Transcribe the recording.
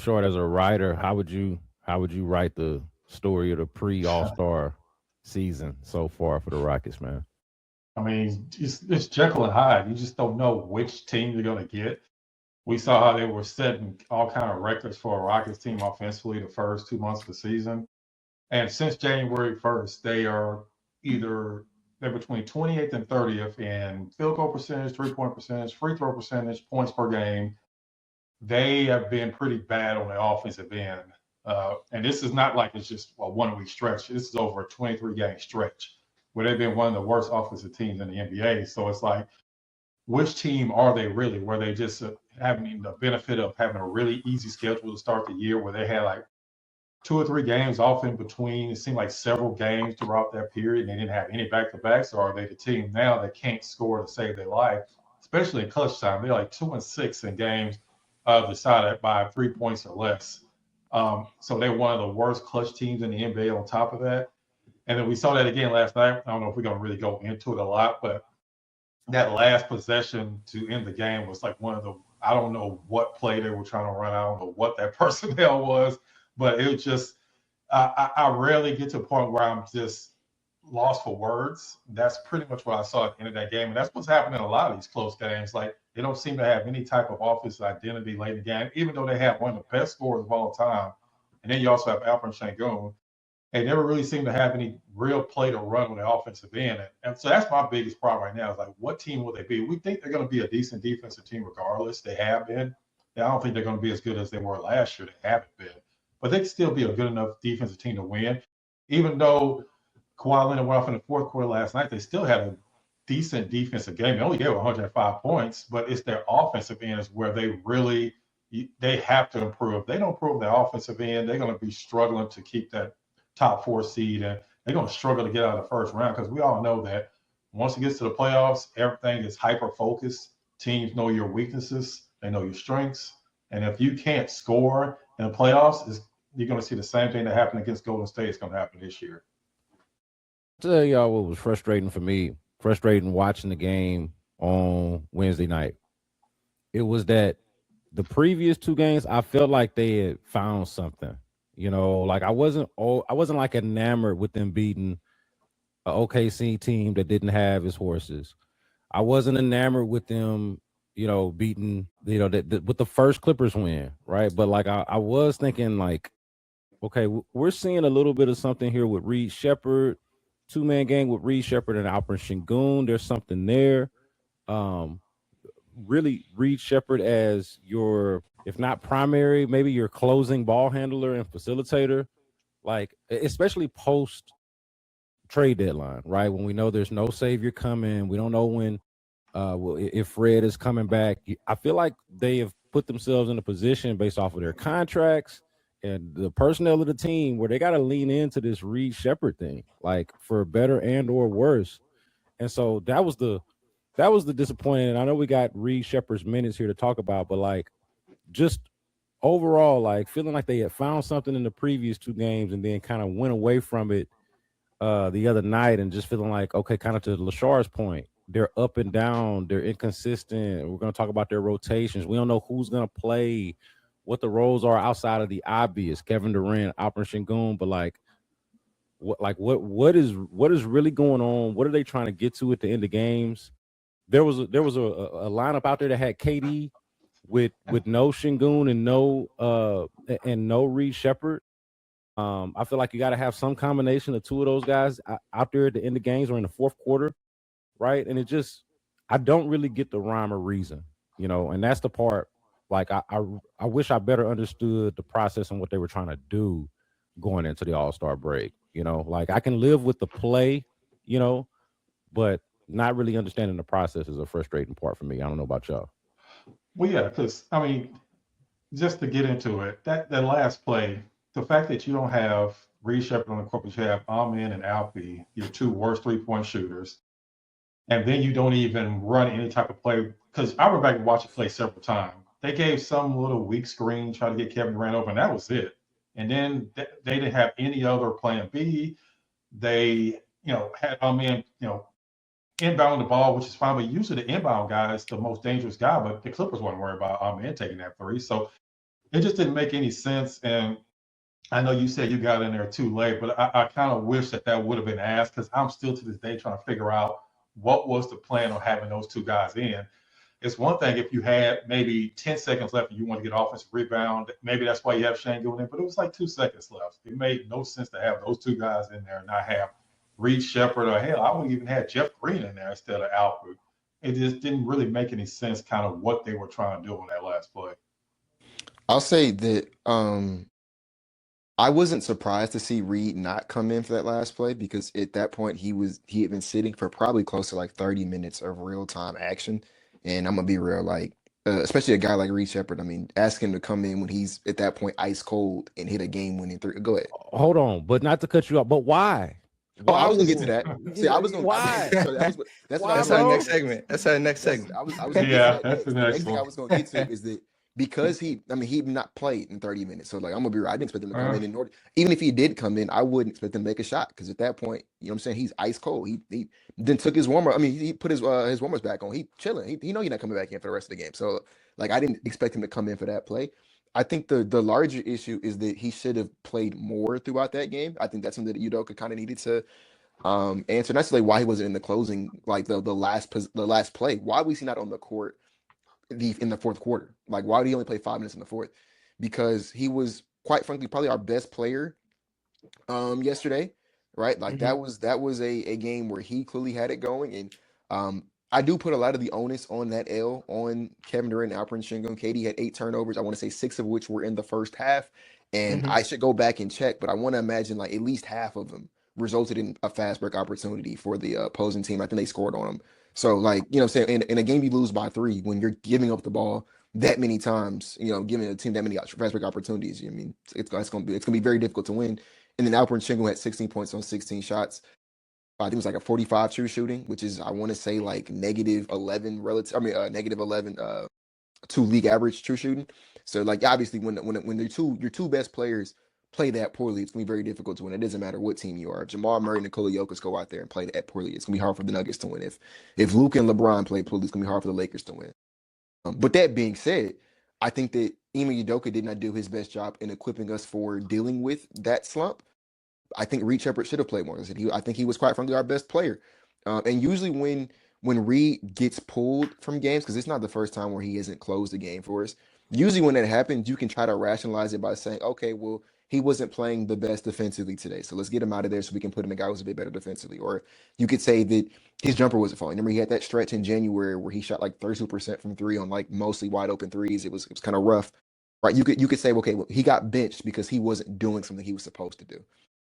Short, as a writer, how would you write the story of the pre All Star season so far for the Rockets, man? I mean, it's Jekyll and Hyde. You just don't know which team you're going to get. We saw how they were setting all kind of records for a Rockets team offensively the first 2 months of the season. And since January 1st, either they're between 28th and 30th in field goal percentage, 3-point percentage, free throw percentage, points per game. They have been pretty bad on the offensive end. And this is not like it's just a 1 week stretch. This is over a 23 game stretch where they've been one of the worst offensive teams in the NBA. So it's like, which team are they really? Were they just having the benefit of having a really easy schedule to start the year where they had like 2 or 3 games off in between? It seemed like several games throughout that period, and they didn't have any back to backs. Or are they the team now that can't score to save their life, especially in clutch time? They're like 2-6 in games decided by 3 points or less. So they're one of the worst clutch teams in the NBA on top of that. And then we saw that again last night. I don't know if we're going to really go into it a lot, but that last possession to end the game was like one of the, I don't know what play they were trying to run. I don't know what that personnel was, but it was just, I rarely get to a point where I'm just lost for words. That's pretty much what I saw at the end of that game. And that's what's happening in a lot of these close games. Like, they don't seem to have any type of offensive identity late in the game, even though they have one of the best scorers of all time. And then you also have Alperen Sengun. They never really seem to have any real play to run on the offensive end. And so that's my biggest problem right now is like, what team will they be? We think they're going to be a decent defensive team regardless. They have been. I don't think they're going to be as good as they were last year. They haven't been. But they can still be a good enough defensive team to win. Even though Kawhi Leonard went off in the fourth quarter last night, they still had a decent defensive game. They only gave 105 points, but it's their offensive end is where they have to improve. If they don't improve their offensive end, they're going to be struggling to keep that top 4 seed, and they're going to struggle to get out of the first round because we all know that once it gets to the playoffs, everything is hyper focused. Teams know your weaknesses, they know your strengths, and if you can't score in the playoffs, you're going to see the same thing that happened against Golden State is going to happen this year. Tell y'all what was frustrating for me, frustrating watching the game on Wednesday night. It was that the previous two games, I felt like they had found something. Like I wasn't like enamored with them beating a OKC team that didn't have his horses. I wasn't enamored with them, beating, with the first Clippers win, right? But like I was thinking, like, okay, we're seeing a little bit of something here with Reed Shepard, 2-man game with Reed Shepard and Alperen Sengun. There's something there. Um, Really, Reed Shepard as your, if not primary, maybe your closing ball handler and facilitator, like especially post trade deadline, right? When we know there's no savior coming, we don't know when, if Fred is coming back. I feel like they have put themselves in a position based off of their contracts and the personnel of the team where they got to lean into this Reed Shepard thing, like for better and or worse. And so that was the disappointing. And I know we got Reed Shepard's minutes here to talk about, but like just overall, like feeling like they had found something in the previous two games and then kind of went away from it the other night, and just feeling like, okay, kind of to Lashar's point, they're up and down, they're inconsistent. We're going to talk about their rotations. We don't know who's going to play, what the roles are outside of the obvious, Kevin Durant, Alperen Sengun, but what is really going on? What are they trying to get to at the end of games? There was a lineup out there that had KD with no Shingun and no Reed Shepard. I feel like you got to have some combination of two of those guys out there at the end of games or in the fourth quarter, right? And I don't really get the rhyme or reason, and that's the part. Like I wish I better understood the process and what they were trying to do going into the All-Star break. Like I can live with the play, you know, but not really understanding the process is a frustrating part for me. I don't know about y'all. Well, yeah, because I mean, just to get into it, that last play, the fact that you don't have Reed Shepard on the court, but you have Amen and Alfie, your two worst 3-point shooters, and then you don't even run any type of play. Because I went back and watched the play several times. They gave some little weak screen, try to get Kevin Durant open, and that was it. And then they didn't have any other plan B. They, had Amen, inbound the ball, which is fine. But usually the inbound guy is the most dangerous guy. But the Clippers weren't worried about Amen taking that three. So it just didn't make any sense. And I know you said you got in there too late, but I kind of wish that would have been asked, because I'm still to this day trying to figure out what was the plan on having those two guys in. It's one thing if you had maybe 10 seconds left and you want to get offensive rebound. Maybe that's why you have Shane going in, but it was like 2 seconds left. It made no sense to have those two guys in there and not have Reed Shepard, or hell, I would even have Jeff Green in there instead of Alfred. It just didn't really make any sense, kind of what they were trying to do on that last play. I'll say that I wasn't surprised to see Reed not come in for that last play, because at that point he had been sitting for probably close to like 30 minutes of real time action. And I'm gonna be real, like especially a guy like Reed Shepard. I mean, ask him to come in when he's at that point ice cold and hit a game winning three. Go ahead. Hold on, but not to cut you off, but why? Oh, I was gonna get to that. See, I was gonna. Why? That's Why, what That's our bro? next segment. That's our next segment. I was gonna Yeah, get to that that's the next. The next next thing I one. was gonna get to is that because he not played in 30 minutes. So like I'm gonna be right. I didn't expect him to come in order. Even if he did come in, I wouldn't expect him to make a shot, because at that point, you know what I'm saying, he's ice cold. He then took his warmer. I mean, he put his warmers back on. He chilling. He know he's not coming back in for the rest of the game. So like I didn't expect him to come in for that play. I think the larger issue is that he should have played more throughout that game. I think that's something that Udoka kind of needed to answer. Not necessarily why he wasn't in the closing, like the last play. Why was he not on the court in the fourth quarter? Like, why did he only play 5 minutes in the fourth? Because he was, quite frankly, probably our best player yesterday, right? Like that was a game where he clearly had it going. And I do put a lot of the onus on that L on Kevin Durant and Alperen Sengun. KD had 8 turnovers. I want to say 6 of which were in the first half. And I should go back and check, but I want to imagine like at least half of them resulted in a fast break opportunity for the opposing team. I think they scored on them. So like, you know what I'm saying, in a game you lose by 3, when you're giving up the ball that many times, you know, giving a team that many fast break opportunities, I mean, it's gonna be very difficult to win. And then Alperen Sengun had 16 points on 16 shots. I think it was like a 45 true shooting, which is, I want to say, like -11 relative. I mean, -11 to league average true shooting. So like obviously when your two best players play that poorly, it's gonna be very difficult to win. It doesn't matter what team you are. If Jamal Murray and Nikola Jokic go out there and play that poorly, it's gonna be hard for the Nuggets to win. If Luka and LeBron play poorly, it's gonna be hard for the Lakers to win. But that being said, I think that Ime Udoka did not do his best job in equipping us for dealing with that slump. I think Reed Shepard should have played more. I think he was, quite frankly, our best player. And usually when Reed gets pulled from games, because it's not the first time where he hasn't closed the game for us. Usually when that happens, you can try to rationalize it by saying, okay, well, he wasn't playing the best defensively today, so let's get him out of there so we can put him in a guy who's a bit better defensively. Or you could say that his jumper wasn't falling. Remember, he had that stretch in January where he shot like 32% from 3 on like mostly wide open threes. It was kind of rough, right? You could say, okay, well, he got benched because he wasn't doing something he was supposed to do.